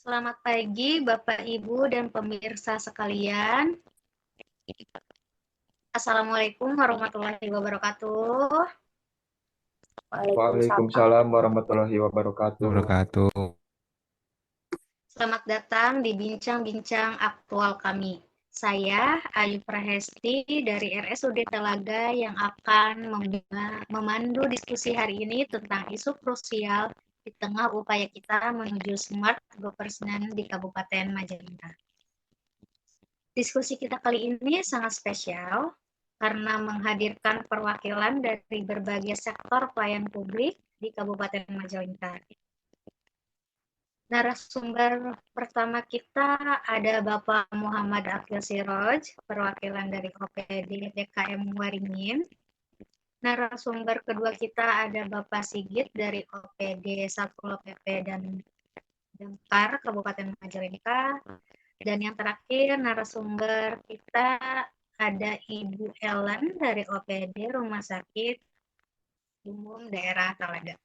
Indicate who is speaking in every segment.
Speaker 1: Selamat pagi, Bapak, Ibu, dan pemirsa sekalian. Assalamualaikum warahmatullahi wabarakatuh. Waalaikumsalam.
Speaker 2: Waalaikumsalam warahmatullahi wabarakatuh.
Speaker 3: Wabarakatuh.
Speaker 1: Selamat datang di bincang-bincang aktual kami. Saya Ayu Prahesti dari RSUD Telaga yang akan memandu diskusi hari ini tentang isu krusial di tengah upaya kita menuju smart governance di Kabupaten Majalengka. Diskusi kita kali ini sangat spesial karena menghadirkan perwakilan dari berbagai sektor pelayan publik di Kabupaten Majalengka. Narasumber pertama kita ada Bapak Muhammad Akil Siroj, perwakilan dari OPD DKM Waringin. Narasumber kedua kita ada Bapak Sigit dari OPD Satpol PP dan Damkar Kabupaten Majalengka. Dan yang terakhir narasumber kita ada Ibu Ellen dari OPD Rumah Sakit Umum Daerah Talaga.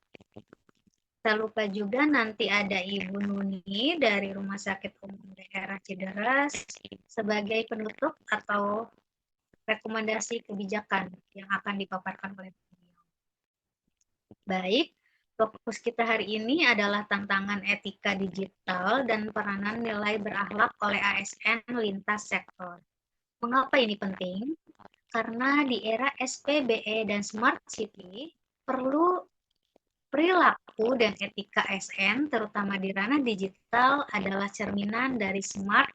Speaker 1: Tak lupa juga nanti ada Ibu Nuni dari Rumah Sakit Umum Daerah Cideres sebagai penutup atau rekomendasi kebijakan yang akan dipaparkan oleh beliau. Baik, fokus kita hari ini adalah tantangan etika digital dan peranan nilai berakhlak oleh ASN lintas sektor. Mengapa ini penting? Karena di era SPBE dan Smart City, perlu perilaku dan etika ASN, terutama di ranah digital, adalah cerminan dari smart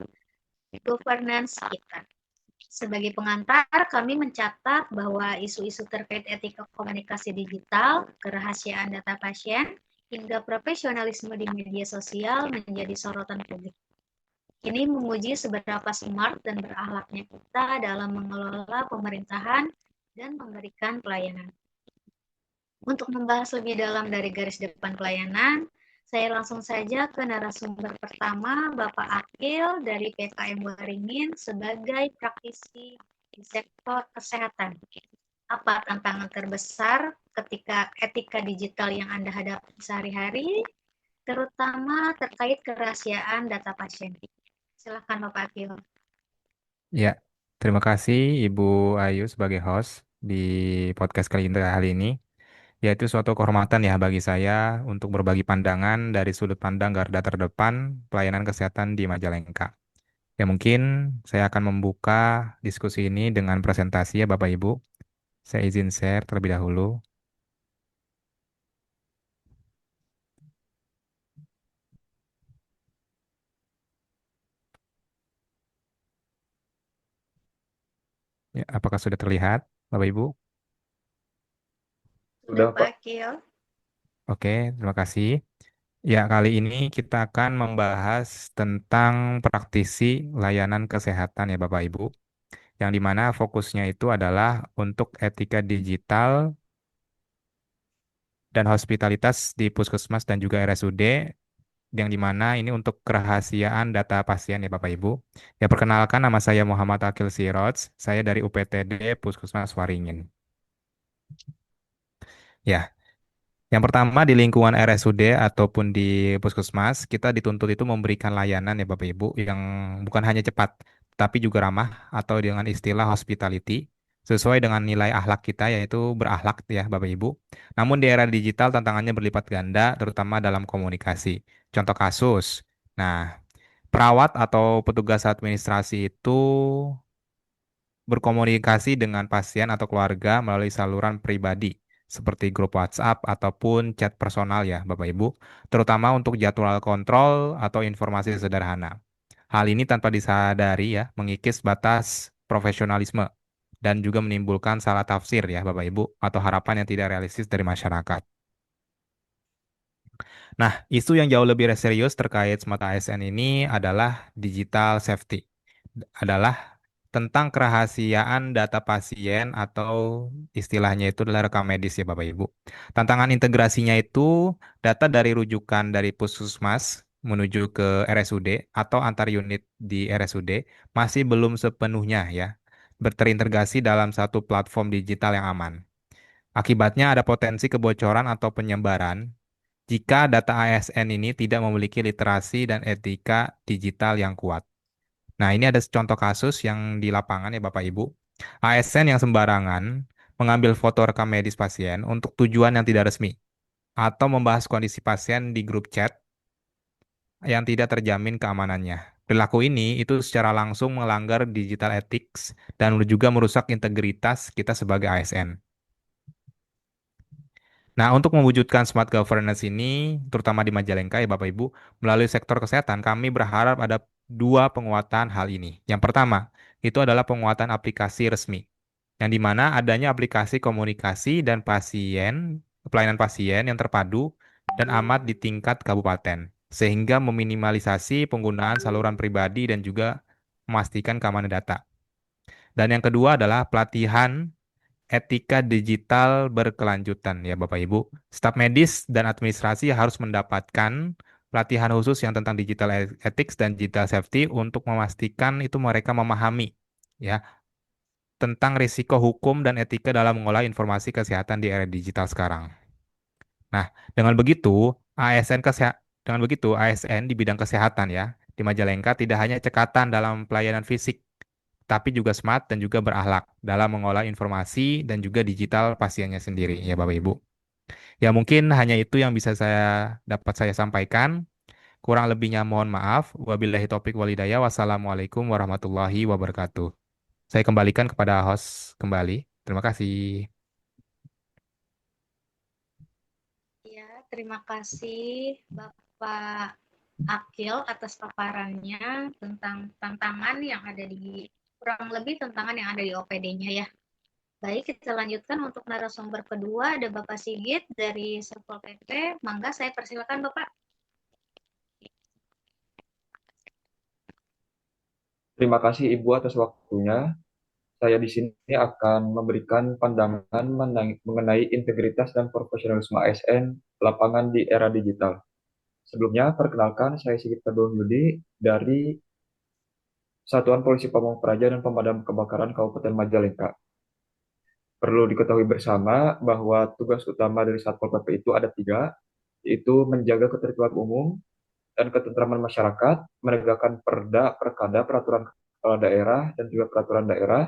Speaker 1: governance kita. Sebagai pengantar, kami mencatat bahwa isu-isu terkait etika komunikasi digital, kerahasiaan data pasien, hingga profesionalisme di media sosial menjadi sorotan publik. Ini menguji seberapa smart dan berakhlaknya kita dalam mengelola pemerintahan dan memberikan pelayanan. Untuk membahas lebih dalam dari garis depan pelayanan, saya langsung saja ke narasumber pertama, Bapak Akil dari PKM Waringin sebagai praktisi di sektor kesehatan. Apa tantangan terbesar ketika etika digital yang Anda hadapi sehari-hari, terutama terkait kerahasiaan data pasien? Silakan Bapak Akil.
Speaker 3: Ya, terima kasih Ibu Ayu sebagai host di podcast kali ini. Yaitu suatu kehormatan ya bagi saya untuk berbagi pandangan dari sudut pandang garda terdepan pelayanan kesehatan di Majalengka. Ya mungkin saya akan membuka diskusi ini dengan presentasi ya Bapak Ibu. Saya izin share terlebih dahulu. Ya, apakah sudah terlihat Bapak Ibu?
Speaker 1: Sudah
Speaker 2: Sudah,
Speaker 1: Pak
Speaker 2: Pak.
Speaker 1: Akil.
Speaker 3: Oke, terima kasih. Ya, kali ini kita akan membahas tentang praktisi layanan kesehatan ya Bapak Ibu, yang dimana fokusnya itu adalah untuk etika digital dan hospitalitas di puskesmas dan juga RSUD, yang dimana ini untuk kerahasiaan data pasien ya Bapak Ibu. Ya, perkenalkan nama saya Muhammad Akil Siroj, saya dari UPTD Puskesmas Waringin. Ya, yang pertama di lingkungan RSUD ataupun di puskesmas, kita dituntut itu memberikan layanan ya Bapak Ibu yang bukan hanya cepat, tapi juga ramah atau dengan istilah hospitality sesuai dengan nilai akhlak kita yaitu berakhlak ya Bapak Ibu. Namun di era digital tantangannya berlipat ganda terutama dalam komunikasi. Contoh kasus. Nah, perawat atau petugas administrasi itu berkomunikasi dengan pasien atau keluarga melalui saluran pribadi seperti grup WhatsApp ataupun chat personal ya Bapak Ibu, terutama untuk jadwal kontrol atau informasi sederhana. Hal ini tanpa disadari ya mengikis batas profesionalisme dan juga menimbulkan salah tafsir ya Bapak Ibu atau harapan yang tidak realistis dari masyarakat. Nah, isu yang jauh lebih serius terkait smart ASN ini adalah digital safety. Adalah tentang kerahasiaan data pasien atau istilahnya itu adalah rekam medis ya Bapak Ibu. Tantangan integrasinya itu data dari rujukan dari puskesmas menuju ke RSUD atau antar unit di RSUD masih belum sepenuhnya ya terintegrasi dalam satu platform digital yang aman. Akibatnya ada potensi kebocoran atau penyebaran jika data ASN ini tidak memiliki literasi dan etika digital yang kuat. Nah, ini ada contoh kasus yang di lapangan ya Bapak Ibu. ASN yang sembarangan mengambil foto rekam medis pasien untuk tujuan yang tidak resmi atau membahas kondisi pasien di grup chat yang tidak terjamin keamanannya. Perilaku ini itu secara langsung melanggar digital ethics dan juga merusak integritas kita sebagai ASN. Nah, untuk mewujudkan smart governance ini, terutama di Majalengka ya Bapak Ibu, melalui sektor kesehatan, kami berharap ada dua penguatan hal ini. Yang pertama, itu adalah penguatan aplikasi resmi, yang di mana adanya aplikasi komunikasi dan pelayanan pasien yang terpadu dan amat di tingkat kabupaten, sehingga meminimalisasi penggunaan saluran pribadi dan juga memastikan keamanan data. Dan yang kedua adalah pelatihan etika digital berkelanjutan ya Bapak Ibu. Staf medis dan administrasi harus mendapatkan pelatihan khusus yang tentang digital ethics dan digital safety untuk memastikan itu mereka memahami ya tentang risiko hukum dan etika dalam mengolah informasi kesehatan di era digital sekarang. Nah, dengan begitu dengan begitu ASN di bidang kesehatan ya di Majalengka tidak hanya cekatan dalam pelayanan fisik tapi juga smart dan juga berakhlak dalam mengolah informasi dan juga digital pasiennya sendiri, ya Bapak Ibu. Ya mungkin hanya itu yang bisa saya sampaikan. Kurang lebihnya mohon maaf. Wabillahi taufiq walhidayah. Wassalamualaikum warahmatullahi wabarakatuh. Saya kembalikan kepada host kembali. Terima kasih.
Speaker 1: Ya, terima kasih Bapak Akil atas paparannya tentang tantangan yang ada di kurang lebih tantangan yang ada di OPD-nya ya. Baik, kita lanjutkan untuk narasumber kedua ada Bapak Sigit dari Satpol PP. Mangga saya persilakan Bapak.
Speaker 2: Terima kasih Ibu atas waktunya. Saya di sini akan memberikan pandangan mengenai integritas dan profesionalisme ASN lapangan di era digital. Sebelumnya, perkenalkan saya Sigit Kadoon Budi dari Satuan Polisi Pamong Praja dan Pemadam Kebakaran Kabupaten Majalengka. Perlu diketahui bersama bahwa tugas utama dari Satpol PP itu ada tiga, yaitu menjaga ketertiban umum dan ketentraman masyarakat, menegakkan perda, perkada, peraturan kepala daerah, dan juga peraturan daerah,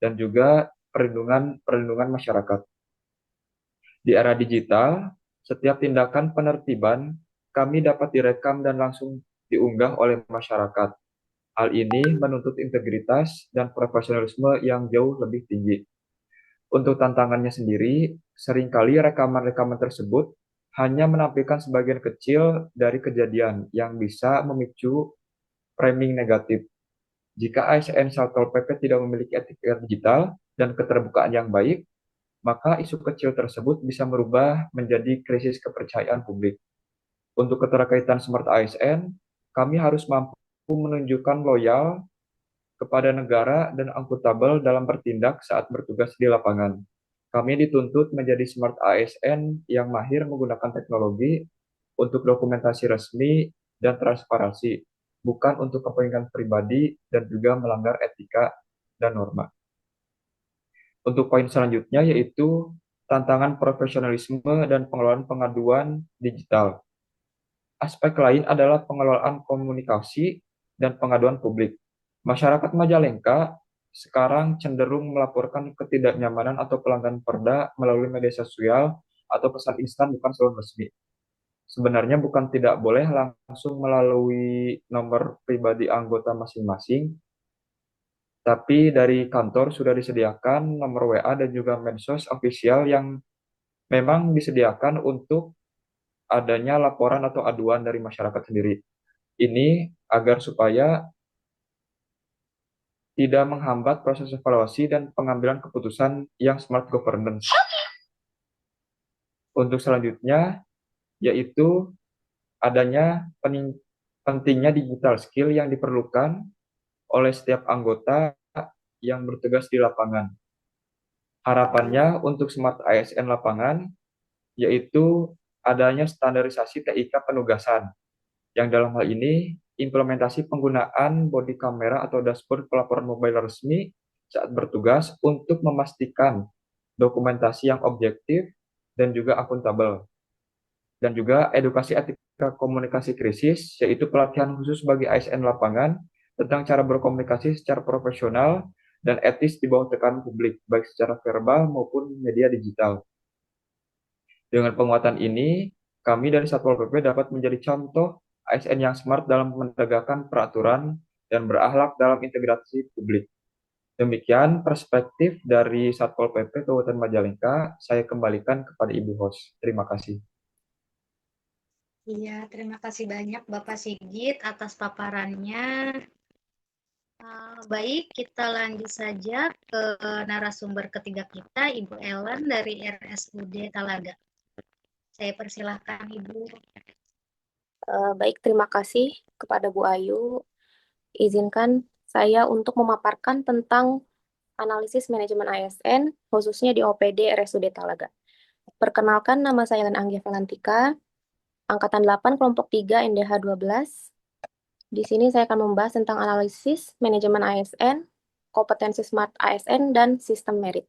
Speaker 2: dan juga perlindungan perlindungan masyarakat. Di era digital, setiap tindakan penertiban kami dapat direkam dan langsung diunggah oleh masyarakat. Hal ini menuntut integritas dan profesionalisme yang jauh lebih tinggi. Untuk tantangannya sendiri, seringkali rekaman-rekaman tersebut hanya menampilkan sebagian kecil dari kejadian yang bisa memicu framing negatif. Jika ASN Satpol PP tidak memiliki etika digital dan keterbukaan yang baik, maka isu kecil tersebut bisa merubah menjadi krisis kepercayaan publik. Untuk keterkaitan Smart ASN, kami harus mampu menunjukkan loyal kepada negara dan akuntabel dalam bertindak saat bertugas di lapangan. Kami dituntut menjadi Smart ASN yang mahir menggunakan teknologi untuk dokumentasi resmi dan transparansi, bukan untuk kepentingan pribadi dan juga melanggar etika dan norma. Untuk poin selanjutnya yaitu tantangan profesionalisme dan pengelolaan pengaduan digital. Aspek lain adalah pengelolaan komunikasi dan pengaduan publik. Masyarakat Majalengka sekarang cenderung melaporkan ketidaknyamanan atau pelanggaran perda melalui media sosial atau pesan instan bukan selalu resmi. Sebenarnya bukan tidak boleh langsung melalui nomor pribadi anggota masing-masing, tapi dari kantor sudah disediakan nomor WA dan juga medsos official yang memang disediakan untuk adanya laporan atau aduan dari masyarakat sendiri. Ini agar supaya tidak menghambat proses evaluasi dan pengambilan keputusan yang smart governance. Untuk selanjutnya, yaitu adanya pentingnya digital skill yang diperlukan oleh setiap anggota yang bertugas di lapangan. Harapannya untuk smart ASN lapangan yaitu adanya standarisasi TIK penugasan, yang dalam hal ini implementasi penggunaan body camera atau dashboard pelaporan mobile resmi saat bertugas untuk memastikan dokumentasi yang objektif dan juga akuntabel. dan juga edukasi etika komunikasi krisis, yaitu pelatihan khusus bagi ASN lapangan tentang cara berkomunikasi secara profesional dan etis di bawah tekanan publik, baik secara verbal maupun media digital. Dengan penguatan ini, kami dari Satpol PP dapat menjadi contoh ASN yang smart dalam menegakkan peraturan dan berakhlak dalam integrasi publik. Demikian perspektif dari Satpol PP Kabupaten Majalengka. Saya kembalikan kepada Ibu host. Terima kasih.
Speaker 1: Iya, terima kasih banyak Bapak Sigit atas paparannya. Baik, kita lanjut saja ke narasumber ketiga kita, Ibu Ellen dari RSUD Talaga. Saya persilahkan Ibu.
Speaker 4: Baik, terima kasih kepada Bu Ayu. Izinkan saya untuk memaparkan tentang analisis manajemen ASN, khususnya di OPD RSUD Talaga. Perkenalkan, nama saya Ellen Anggia Valantika, Angkatan 8, Kelompok 3, NDH 12. Di sini saya akan membahas tentang analisis manajemen ASN, kompetensi smart ASN, dan sistem merit.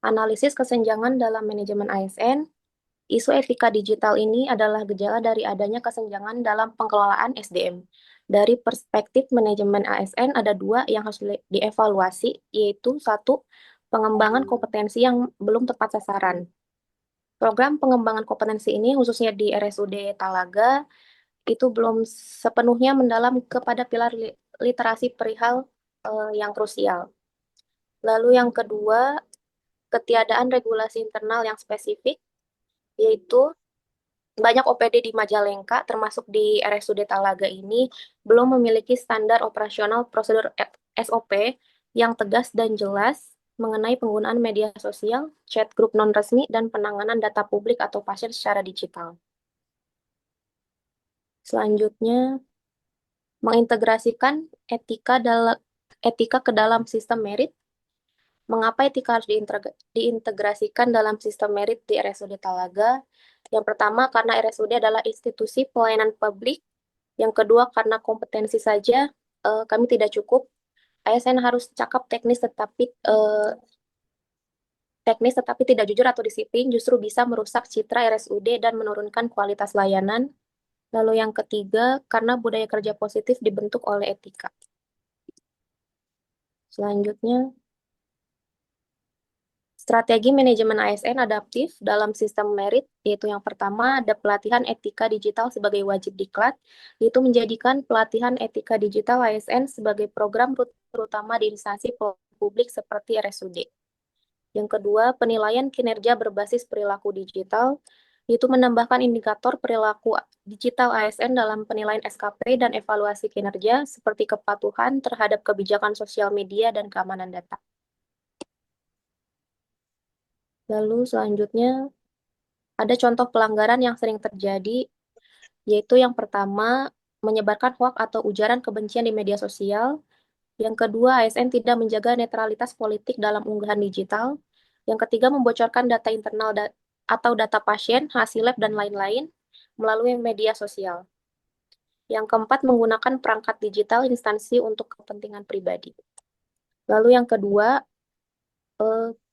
Speaker 4: Analisis kesenjangan dalam manajemen ASN. Isu etika digital ini adalah gejala dari adanya kesenjangan dalam pengelolaan SDM. Dari perspektif manajemen ASN, ada dua yang harus dievaluasi, yaitu satu, pengembangan kompetensi yang belum tepat sasaran. Program pengembangan kompetensi ini, khususnya di RSUD Talaga, itu belum sepenuhnya mendalam kepada pilar literasi perihal yang krusial. Lalu yang kedua, ketiadaan regulasi internal yang spesifik, yaitu banyak OPD di Majalengka, termasuk di RSUD Talaga ini, belum memiliki standar operasional prosedur SOP yang tegas dan jelas mengenai penggunaan media sosial, chat grup non-resmi, dan penanganan data publik atau pasien secara digital. Selanjutnya, mengintegrasikan etika ke dalam sistem merit. Mengapa etika harus diintegrasikan dalam sistem merit di RSUD Talaga? Yang pertama, karena RSUD adalah institusi pelayanan publik. Yang kedua, karena kompetensi saja kami tidak cukup. ASN harus cakap teknis tetapi tidak jujur atau disiplin justru bisa merusak citra RSUD dan menurunkan kualitas layanan. Lalu yang ketiga, karena budaya kerja positif dibentuk oleh etika. Selanjutnya, strategi manajemen ASN adaptif dalam sistem merit, yaitu yang pertama ada pelatihan etika digital sebagai wajib diklat, yaitu menjadikan pelatihan etika digital ASN sebagai program terutama di instansi publik seperti RSUD. Yang kedua, penilaian kinerja berbasis perilaku digital, yaitu menambahkan indikator perilaku digital ASN dalam penilaian SKP dan evaluasi kinerja seperti kepatuhan terhadap kebijakan sosial media dan keamanan data. Lalu selanjutnya, ada contoh pelanggaran yang sering terjadi, yaitu yang pertama, menyebarkan hoaks atau ujaran kebencian di media sosial. Yang kedua, ASN tidak menjaga netralitas politik dalam unggahan digital. Yang ketiga, membocorkan data internal atau data pasien, hasil lab, dan lain-lain melalui media sosial. Yang keempat, menggunakan perangkat digital instansi untuk kepentingan pribadi. Lalu yang kedua,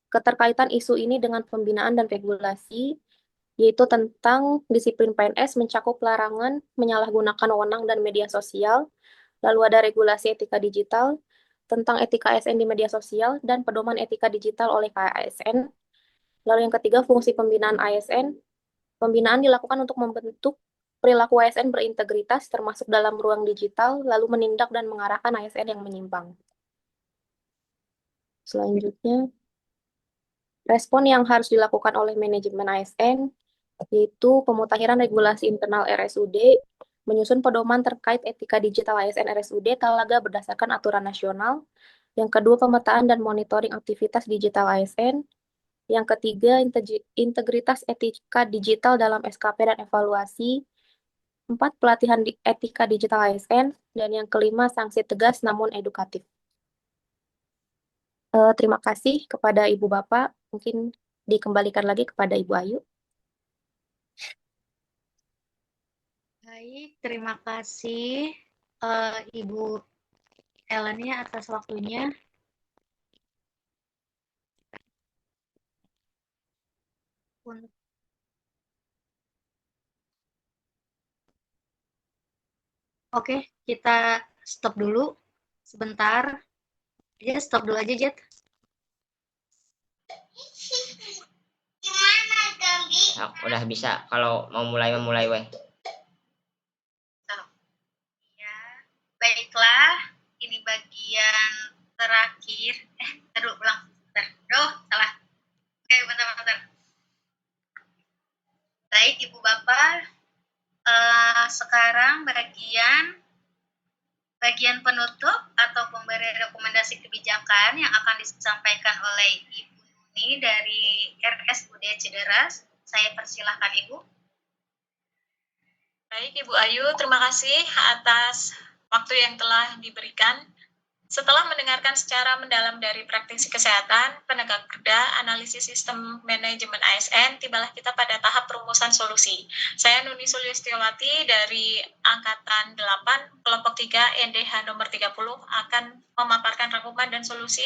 Speaker 4: keterkaitan isu ini dengan pembinaan dan regulasi, yaitu tentang disiplin PNS mencakup larangan menyalahgunakan wewenang dan media sosial, lalu ada regulasi etika digital, tentang etika ASN di media sosial, dan pedoman etika digital oleh KASN. Lalu yang ketiga, fungsi pembinaan ASN. Pembinaan dilakukan untuk membentuk perilaku ASN berintegritas termasuk dalam ruang digital, lalu menindak dan mengarahkan ASN yang menyimpang. Selanjutnya, respon yang harus dilakukan oleh manajemen ASN, yaitu pemutakhiran regulasi internal RSUD, menyusun pedoman terkait etika digital ASN RSUD Talaga berdasarkan aturan nasional. Yang kedua, pemetaan dan monitoring aktivitas digital ASN. Yang ketiga, integritas etika digital dalam SKP dan evaluasi. 4, pelatihan etika digital ASN. Dan yang kelima, sanksi tegas namun edukatif. Terima kasih kepada Ibu Bapak. Mungkin dikembalikan lagi kepada Ibu Ayu.
Speaker 1: Baik, terima kasih Ibu Ellen ya atas waktunya. Oke, kita stop dulu sebentar. Ya, stop dulu aja, Jet.
Speaker 5: Nah, udah bisa kalau mau mulai weh.
Speaker 1: Ya, baiklah. Ini bagian terakhir. Aduh, ulang. Bentar. Salah. Oke, bentar. Baik, Ibu Bapak. Sekarang bagian penutup atau pemberi rekomendasi kebijakan yang akan disampaikan oleh Ibu Nuni dari RSUD Cederas. Saya persilahkan Ibu.
Speaker 6: Baik, Ibu Ayu, terima kasih atas waktu yang telah diberikan. Setelah mendengarkan secara mendalam dari praktisi kesehatan, penegak perda, analisis sistem manajemen ASN, tibalah kita pada tahap perumusan solusi. Saya Nuni Sulistiawati dari Angkatan 8, Kelompok 3, NDH nomor 30, akan memaparkan rangkuman dan solusi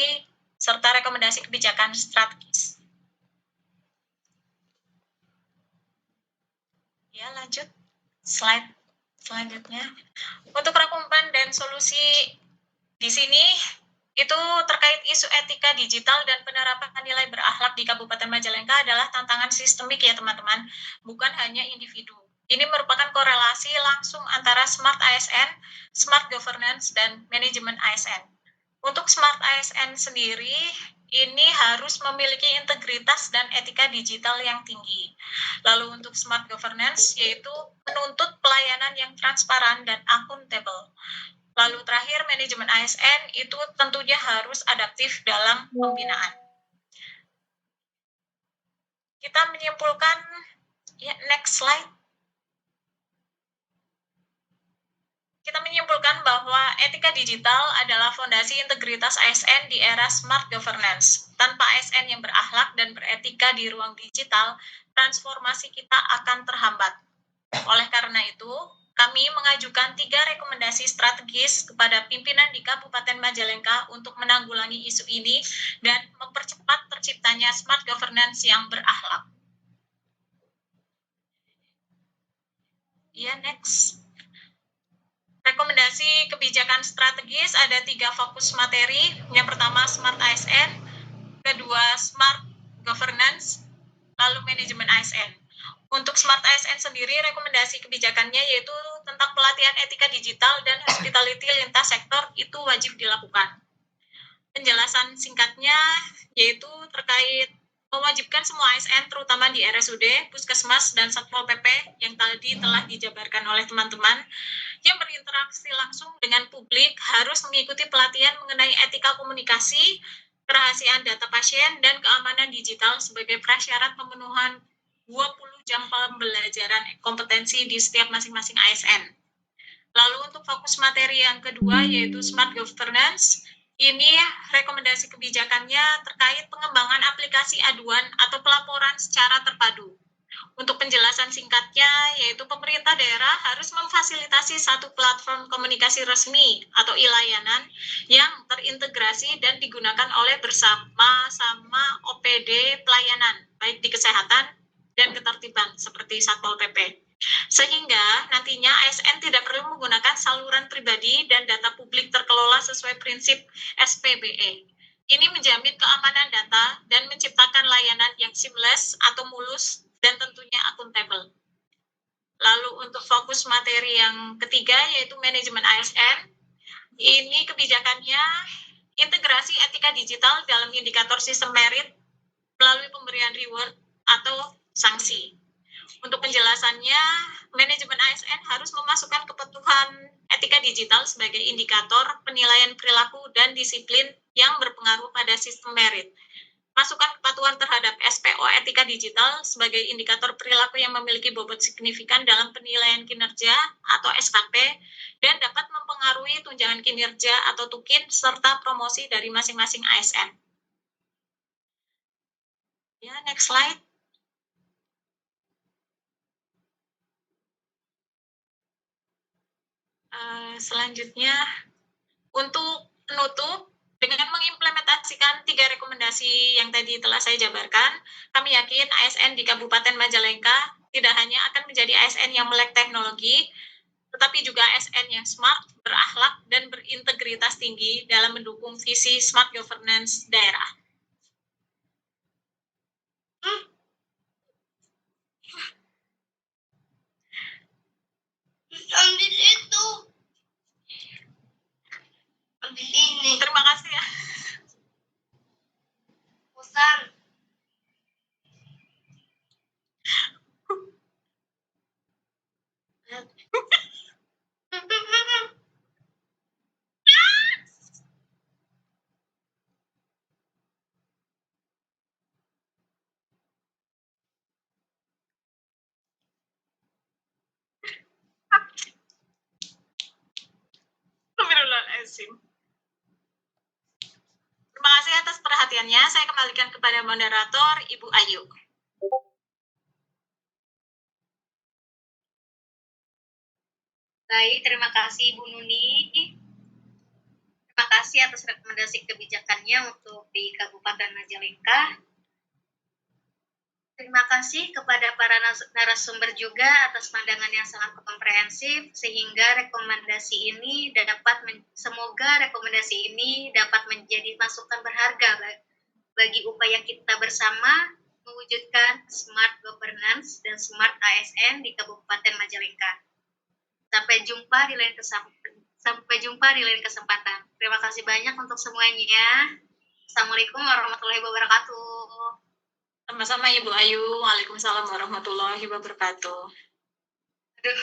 Speaker 6: serta rekomendasi kebijakan strategis. Ya, lanjut. Slide selanjutnya. Untuk rangkuman dan solusi di sini itu terkait isu etika digital dan penerapan nilai berakhlak di Kabupaten Majalengka adalah tantangan sistemik ya teman-teman, bukan hanya individu. Ini merupakan korelasi langsung antara smart ASN, smart governance, dan manajemen ASN. Untuk smart ASN sendiri, ini harus memiliki integritas dan etika digital yang tinggi. Lalu untuk smart governance, yaitu menuntut pelayanan yang transparan dan akuntabel. Lalu terakhir, manajemen ASN itu tentunya harus adaptif dalam pembinaan. Kita menyimpulkan, ya, next slide. Kita menyimpulkan bahwa etika digital adalah fondasi integritas ASN di era smart governance. Tanpa ASN yang berakhlak dan beretika di ruang digital, transformasi kita akan terhambat. Oleh karena itu, kami mengajukan 3 rekomendasi strategis kepada pimpinan di Kabupaten Majalengka untuk menanggulangi isu ini dan mempercepat terciptanya smart governance yang berakhlak. Ya, next. Rekomendasi kebijakan strategis ada 3 fokus materi. Yang pertama, smart ASN. Kedua, smart governance. Lalu manajemen ASN. Untuk Smart ASN sendiri, rekomendasi kebijakannya yaitu tentang pelatihan etika digital dan hospitality lintas sektor itu wajib dilakukan. Penjelasan singkatnya yaitu terkait mewajibkan semua ASN terutama di RSUD, Puskesmas, dan Satpol PP yang tadi telah dijabarkan oleh teman-teman yang berinteraksi langsung dengan publik harus mengikuti pelatihan mengenai etika komunikasi, kerahasiaan data pasien, dan keamanan digital sebagai prasyarat pemenuhan 20 jam pembelajaran kompetensi di setiap masing-masing ASN. Lalu untuk fokus materi yang kedua yaitu smart governance, ini rekomendasi kebijakannya terkait pengembangan aplikasi aduan atau pelaporan secara terpadu. Untuk penjelasan singkatnya yaitu pemerintah daerah harus memfasilitasi satu platform komunikasi resmi atau e-layanan yang terintegrasi dan digunakan oleh bersama-sama OPD pelayanan baik di kesehatan dan ketertiban seperti Satpol PP. Sehingga nantinya ASN tidak perlu menggunakan saluran pribadi dan data publik terkelola sesuai prinsip SPBE. Ini menjamin keamanan data dan menciptakan layanan yang seamless atau mulus dan tentunya akuntabel. Lalu untuk fokus materi yang ketiga yaitu manajemen ASN. Ini kebijakannya integrasi etika digital dalam indikator sistem merit melalui pemberian reward atau sanksi. Untuk penjelasannya, manajemen ASN harus memasukkan kepatuhan etika digital sebagai indikator penilaian perilaku dan disiplin yang berpengaruh pada sistem merit. Masukkan kepatuhan terhadap SPO etika digital sebagai indikator perilaku yang memiliki bobot signifikan dalam penilaian kinerja atau SKP dan dapat mempengaruhi tunjangan kinerja atau TUKIN serta promosi dari masing-masing ASN. Ya, next slide. Selanjutnya, untuk penutup, dengan mengimplementasikan 3 rekomendasi rekomendasi yang tadi telah saya jabarkan, kami yakin ASN di Kabupaten Majalengka tidak hanya akan menjadi ASN yang melek teknologi, tetapi juga ASN yang smart, berakhlak, dan berintegritas tinggi dalam mendukung visi smart governance daerah.
Speaker 7: Ambil itu. Ambil ini.
Speaker 6: Terima kasih ya.
Speaker 7: Bosan.
Speaker 6: Astagfirullahaladzim. Terima kasih atas perhatiannya. Saya kembalikan kepada moderator, Ibu Ayu.
Speaker 1: Baik, terima kasih Ibu Nuni. Terima kasih atas rekomendasi kebijakannya untuk di Kabupaten Majalengka. Terima kasih kepada para narasumber juga atas pandangan yang sangat komprehensif, sehingga semoga rekomendasi ini dapat menjadi masukan berharga bagi upaya kita bersama mewujudkan smart governance dan smart ASN di Kabupaten Majalengka. Sampai jumpa di lain kesempatan. Terima kasih banyak untuk semuanya. Assalamualaikum warahmatullahi wabarakatuh.
Speaker 6: Sama-sama Ibu Ayu. Waalaikumsalam warahmatullahi wabarakatuh.
Speaker 1: Aduh,